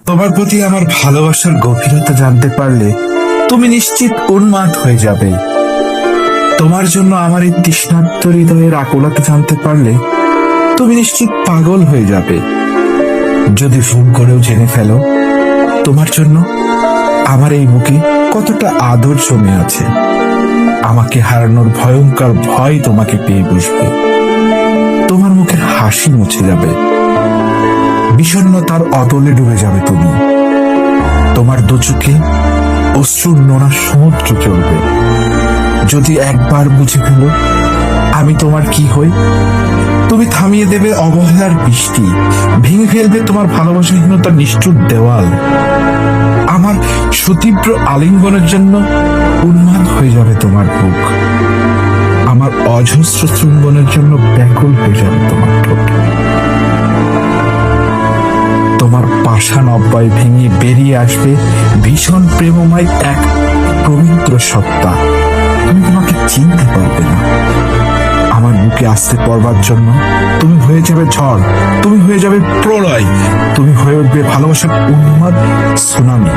তোমার প্রতি আমার ভালোবাসার গভীরতা জানতে পারলে তুমি নিশ্চিত উন্মাদ হয়ে যাবে। তোমার জন্য আমার এই তৃষ্ণার্ত হৃদয়ের আকুলতা জানতে পারলে তুমি নিশ্চিত পাগল হয়ে যাবে। যদি ভুল করেও জেনে ফেলো তোমার জন্য আমার এই বুকে কতটা আদর জমে আছে, আমাকে হারানোর ভয়ঙ্কর ভয় তোমাকে পেয়ে বসবে। তোমার মুখের হাসি মুছে যাবে, বিষণ্ণতার অতলে ডুবে যাবে তুমি। তোমার দু চোখে অশ্রুর নোনা সমুদ্র চলবে। যদি একবার বুঝে ফেলো আমি তোমার কি হই, তুমি থামিয়ে দেবে অবহেলার বৃষ্টি, ভেঙে ফেলবে তোমার ভালোবাসাহীনতার নিষ্ঠুর দেওয়াল। আমার সুতীব্র আলিঙ্গনের জন্য উন্মাদ হয়ে যাবে তোমার বুক, আমার অজস্র চুম্বনের জন্য ব্যাকুল হয়ে যাবে তোমার ঠোঁট। তোমার পাষাণ অব্যয় ভেঙে বেরিয়ে আসবে ভীষণ প্রেমময় এক পবিত্র সত্তা। তুমি তোমাকে চিনতে পারবে না। আমার বুকে আসতে পড়বার জন্য তুমি হয়ে যাবে ঝড়, তুমি হয়ে যাবে প্রলয়, তুমি হয়ে উঠবে ভালোবাসার উন্মাদ সুনামি।